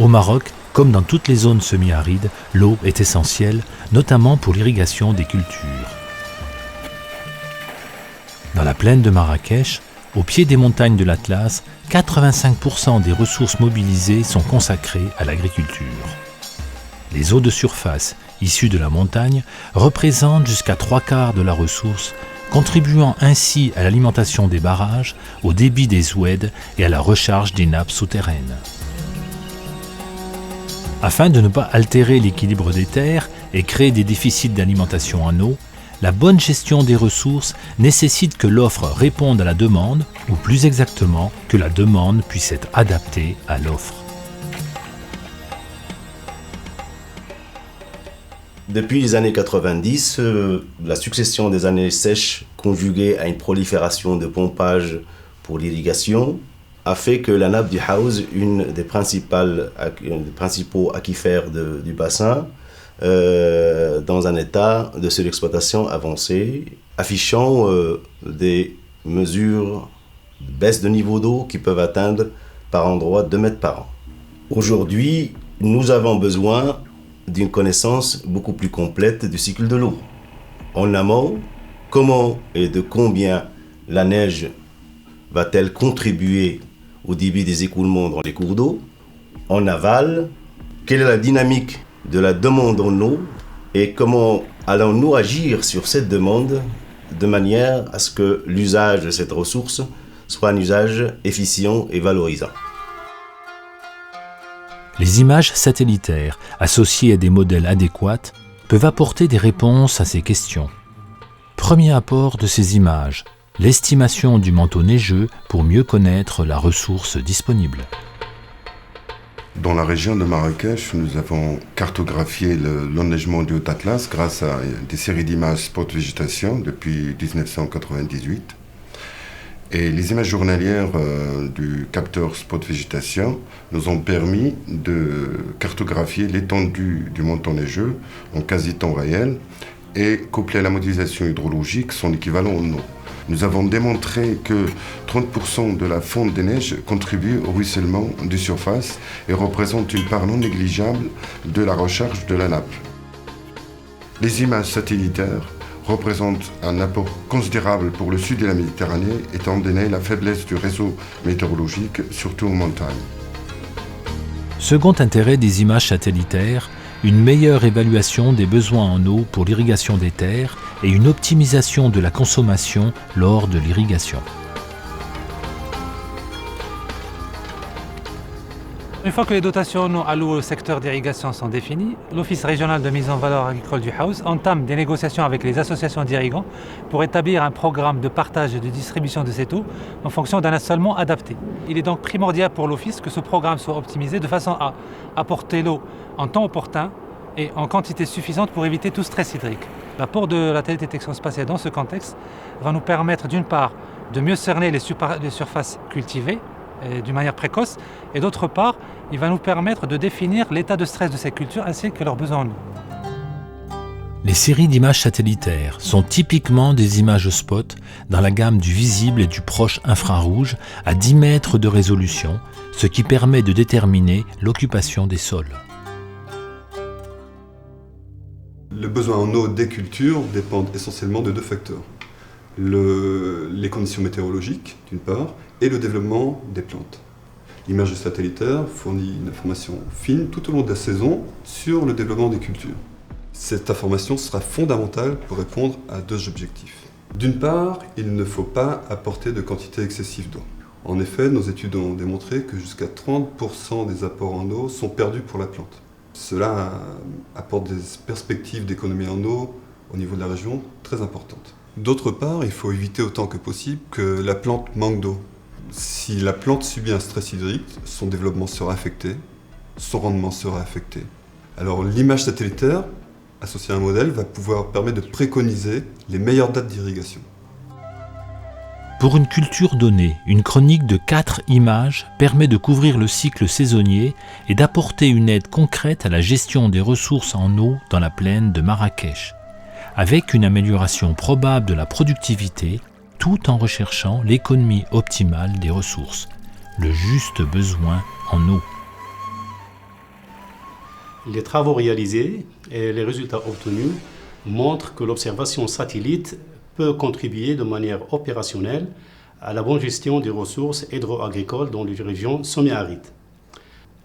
Au Maroc, comme dans toutes les zones semi-arides, l'eau est essentielle, notamment pour l'irrigation des cultures. Dans la plaine de Marrakech, au pied des montagnes de l'Atlas, 85% des ressources mobilisées sont consacrées à l'agriculture. Les eaux de surface, issues de la montagne, représentent jusqu'à 3/4 de la ressource, contribuant ainsi à l'alimentation des barrages, au débit des oueds et à la recharge des nappes souterraines. Afin de ne pas altérer l'équilibre des terres et créer des déficits d'alimentation en eau, la bonne gestion des ressources nécessite que l'offre réponde à la demande, ou plus exactement, que la demande puisse être adaptée à l'offre. Depuis les années 90, la succession des années sèches conjuguée à une prolifération de pompage pour l'irrigation a fait que la nappe du Haouz, une des principaux aquifères du bassin, dans un état de surexploitation avancée, affichant des mesures de baisse de niveau d'eau qui peuvent atteindre par endroits 2 mètres par an. Aujourd'hui, nous avons besoin d'une connaissance beaucoup plus complète du cycle de l'eau. En amont, comment et de combien la neige va-t-elle contribuer au débit des écoulements dans les cours d'eau? En aval, quelle est la dynamique de la demande en eau et comment allons-nous agir sur cette demande de manière à ce que l'usage de cette ressource soit un usage efficient et valorisant. Les images satellitaires, associées à des modèles adéquats, peuvent apporter des réponses à ces questions. Premier apport de ces images, l'estimation du manteau neigeux pour mieux connaître la ressource disponible. Dans la région de Marrakech, nous avons cartographié l'enneigement du Haut-Atlas grâce à des séries d'images spot végétation depuis 1998. Et les images journalières du capteur spot végétation nous ont permis de cartographier l'étendue du manteau neigeux en quasi-temps réel et couplé à la modélisation hydrologique, son équivalent en eau. Nous avons démontré que 30% de la fonte des neiges contribue au ruissellement de surface et représente une part non négligeable de la recharge de la nappe. Les images satellitaires représentent un apport considérable pour le sud de la Méditerranée, étant donné la faiblesse du réseau météorologique, surtout en montagne. Second intérêt des images satellitaires, une meilleure évaluation des besoins en eau pour l'irrigation des terres et une optimisation de la consommation lors de l'irrigation. Une fois que les dotations en eau allouées au secteur d'irrigation sont définies, l'Office régional de mise en valeur agricole du Haouz entame des négociations avec les associations d'irrigants pour établir un programme de partage et de distribution de cette eau en fonction d'un assolement adapté. Il est donc primordial pour l'Office que ce programme soit optimisé de façon à apporter l'eau en temps opportun et en quantité suffisante pour éviter tout stress hydrique. L'apport de la télédétection spatiale dans ce contexte va nous permettre d'une part de mieux cerner les surfaces cultivées d'une manière précoce, et d'autre part, il va nous permettre de définir l'état de stress de ces cultures ainsi que leurs besoins en eau. Les séries d'images satellitaires sont typiquement des images spot dans la gamme du visible et du proche infrarouge à 10 mètres de résolution, ce qui permet de déterminer l'occupation des sols. Le besoin en eau des cultures dépend essentiellement de 2 facteurs. Les conditions météorologiques, d'une part, et le développement des plantes. L'image satellitaire fournit une information fine tout au long de la saison sur le développement des cultures. Cette information sera fondamentale pour répondre à 2 objectifs. D'une part, il ne faut pas apporter de quantité excessive d'eau. En effet, nos études ont démontré que jusqu'à 30% des apports en eau sont perdus pour la plante. Cela apporte des perspectives d'économie en eau au niveau de la région très importantes. D'autre part, il faut éviter autant que possible que la plante manque d'eau. Si la plante subit un stress hydrique, son développement sera affecté, son rendement sera affecté. Alors l'image satellitaire, associée à un modèle, va pouvoir permettre de préconiser les meilleures dates d'irrigation. Pour une culture donnée, une chronique de 4 images permet de couvrir le cycle saisonnier et d'apporter une aide concrète à la gestion des ressources en eau dans la plaine de Marrakech, avec une amélioration probable de la productivité, tout en recherchant l'économie optimale des ressources, le juste besoin en eau. Les travaux réalisés et les résultats obtenus montrent que l'observation satellite peut contribuer de manière opérationnelle à la bonne gestion des ressources hydro-agricoles dans les régions semi-arides.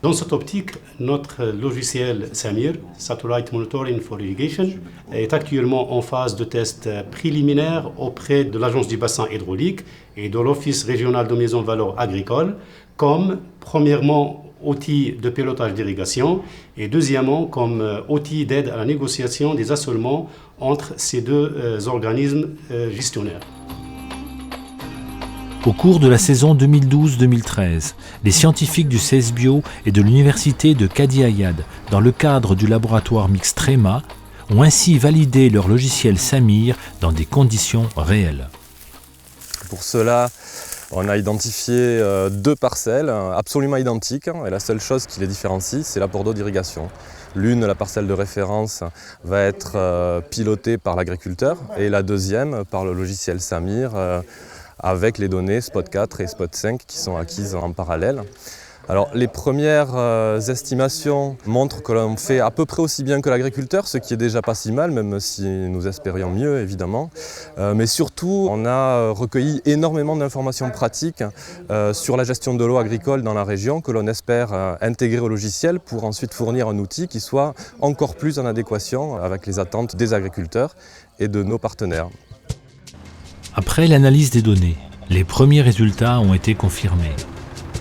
Dans cette optique, notre logiciel SAMIR, Satellite Monitoring for Irrigation, est actuellement en phase de test préliminaire auprès de l'Agence du bassin hydraulique et de l'Office régional de mise en valeur agricole, comme premièrement outil de pilotage d'irrigation et deuxièmement comme outil d'aide à la négociation des assolements entre ces deux organismes gestionnaires. Au cours de la saison 2012-2013, les scientifiques du CESBio et de l'université de Qadi Ayad, dans le cadre du laboratoire mixte TREMA, ont ainsi validé leur logiciel SAMIR dans des conditions réelles. Pour cela, on a identifié 2 parcelles absolument identiques et la seule chose qui les différencie, c'est l'apport d'eau d'irrigation. L'une, la parcelle de référence, va être pilotée par l'agriculteur et la deuxième par le logiciel SAMIR avec les données Spot 4 et Spot 5 qui sont acquises en parallèle. Alors, les premières estimations montrent que l'on fait à peu près aussi bien que l'agriculteur, ce qui est déjà pas si mal, même si nous espérions mieux évidemment. Mais surtout, on a recueilli énormément d'informations pratiques sur la gestion de l'eau agricole dans la région que l'on espère intégrer au logiciel pour ensuite fournir un outil qui soit encore plus en adéquation avec les attentes des agriculteurs et de nos partenaires. Après l'analyse des données, les premiers résultats ont été confirmés.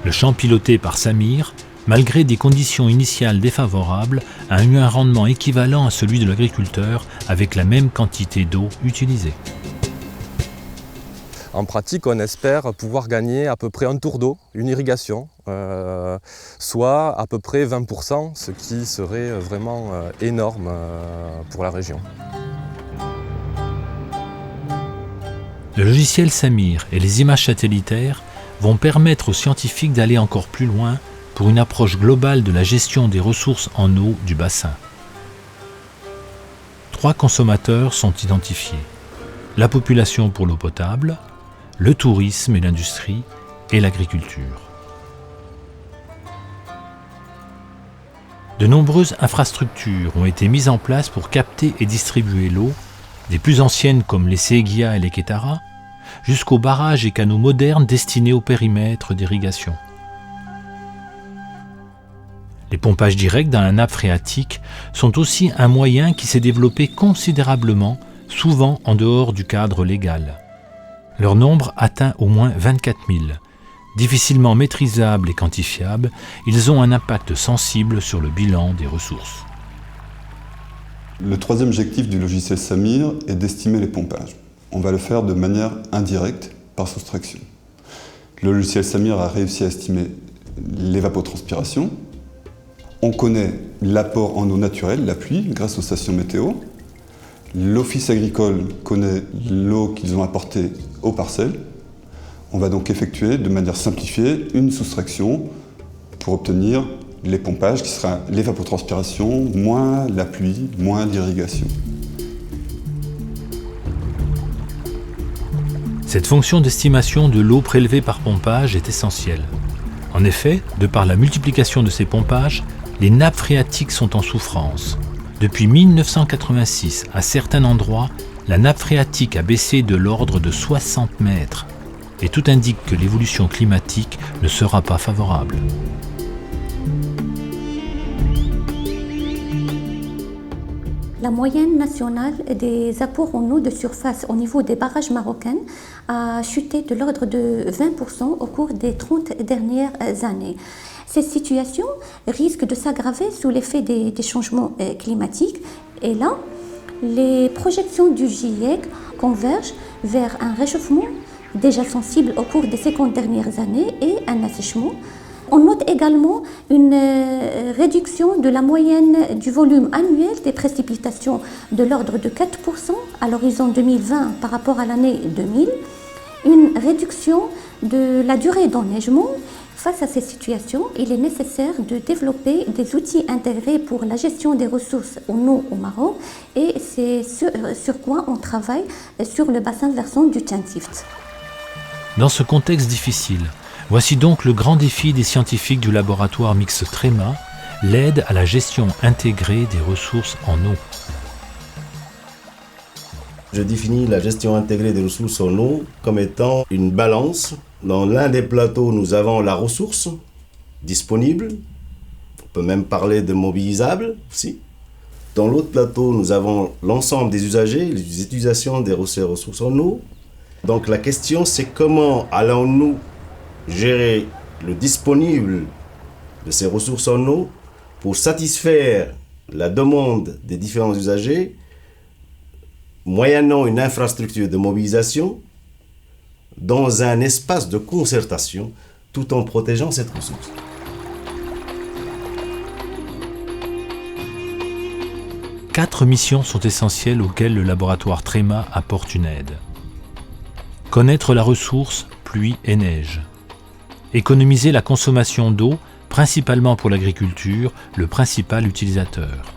Le champ piloté par SAMIR, malgré des conditions initiales défavorables, a eu un rendement équivalent à celui de l'agriculteur avec la même quantité d'eau utilisée. En pratique, on espère pouvoir gagner à peu près un tour d'eau, une irrigation, soit à peu près 20%, ce qui serait vraiment énorme pour la région. Le logiciel SAMIR et les images satellitaires vont permettre aux scientifiques d'aller encore plus loin pour une approche globale de la gestion des ressources en eau du bassin. 3 consommateurs sont identifiés: la population pour l'eau potable, le tourisme et l'industrie, et l'agriculture. De nombreuses infrastructures ont été mises en place pour capter et distribuer l'eau, des plus anciennes comme les Séguia et les Kétara, jusqu'aux barrages et canaux modernes destinés au périmètre d'irrigation. Les pompages directs dans la nappe phréatique sont aussi un moyen qui s'est développé considérablement, souvent en dehors du cadre légal. Leur nombre atteint au moins 24 000. Difficilement maîtrisables et quantifiables, ils ont un impact sensible sur le bilan des ressources. Le troisième objectif du logiciel SAMIR est d'estimer les pompages. On va le faire de manière indirecte, par soustraction. Le logiciel SAMIR a réussi à estimer l'évapotranspiration. On connaît l'apport en eau naturelle, la pluie, grâce aux stations météo. L'office agricole connaît l'eau qu'ils ont apportée aux parcelles. On va donc effectuer de manière simplifiée une soustraction pour obtenir les pompages qui sera l'évapotranspiration moins la pluie, moins l'irrigation. Cette fonction d'estimation de l'eau prélevée par pompage est essentielle. En effet, de par la multiplication de ces pompages, les nappes phréatiques sont en souffrance. Depuis 1986, à certains endroits, la nappe phréatique a baissé de l'ordre de 60 mètres. Et tout indique que l'évolution climatique ne sera pas favorable. La moyenne nationale des apports en eau de surface au niveau des barrages marocains a chuté de l'ordre de 20% au cours des 30 dernières années. Cette situation risque de s'aggraver sous l'effet des changements climatiques. Et là, les projections du GIEC convergent vers un réchauffement déjà sensible au cours des 50 dernières années et un assèchement. On note également une réduction de la moyenne du volume annuel des précipitations de l'ordre de 4% à l'horizon 2020 par rapport à l'année 2000, une réduction de la durée d'enneigement. Face à ces situations, il est nécessaire de développer des outils intégrés pour la gestion des ressources en eau au Maroc et c'est sur quoi on travaille sur le bassin versant du Tinsift. Dans ce contexte difficile, voici donc le grand défi des scientifiques du laboratoire mixte TREMA, l'aide à la gestion intégrée des ressources en eau. Je définis la gestion intégrée des ressources en eau comme étant une balance. Dans l'un des plateaux, nous avons la ressource disponible. On peut même parler de mobilisable aussi. Dans l'autre plateau, nous avons l'ensemble des usagers, les utilisations des ressources en eau. Donc la question, c'est comment allons-nous gérer le disponible de ces ressources en eau pour satisfaire la demande des différents usagers moyennant une infrastructure de mobilisation dans un espace de concertation tout en protégeant cette ressource. Quatre missions sont essentielles auxquelles le laboratoire Tréma apporte une aide. Connaître la ressource pluie et neige. Économiser la consommation d'eau, principalement pour l'agriculture, le principal utilisateur.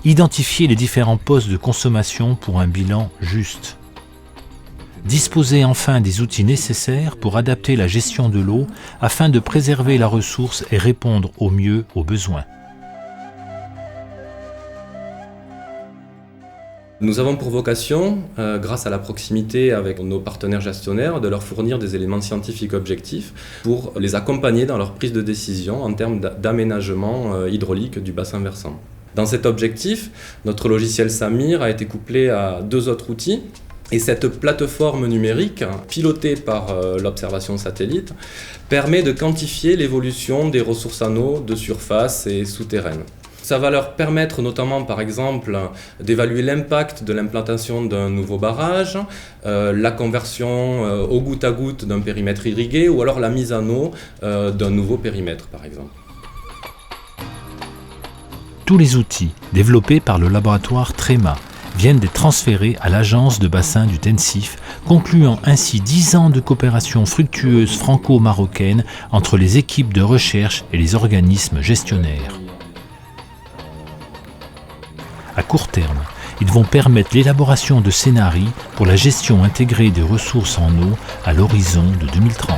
Identifier les différents postes de consommation pour un bilan juste. Disposer enfin des outils nécessaires pour adapter la gestion de l'eau afin de préserver la ressource et répondre au mieux aux besoins. Nous avons pour vocation, grâce à la proximité avec nos partenaires gestionnaires, de leur fournir des éléments scientifiques objectifs pour les accompagner dans leur prise de décision en termes d'aménagement hydraulique du bassin versant. Dans cet objectif, notre logiciel Samir a été couplé à 2 autres outils. Et cette plateforme numérique, pilotée par l'observation satellite, permet de quantifier l'évolution des ressources en eau de surface et souterraines. Ça va leur permettre notamment, par exemple, d'évaluer l'impact de l'implantation d'un nouveau barrage, la conversion au goutte à goutte d'un périmètre irrigué ou alors la mise en eau d'un nouveau périmètre, par exemple. Tous les outils développés par le laboratoire Tréma viennent d'être transférés à l'agence de bassin du Tensift, concluant ainsi 10 ans de coopération fructueuse franco-marocaine entre les équipes de recherche et les organismes gestionnaires. À court terme, ils vont permettre l'élaboration de scénarios pour la gestion intégrée des ressources en eau à l'horizon de 2030.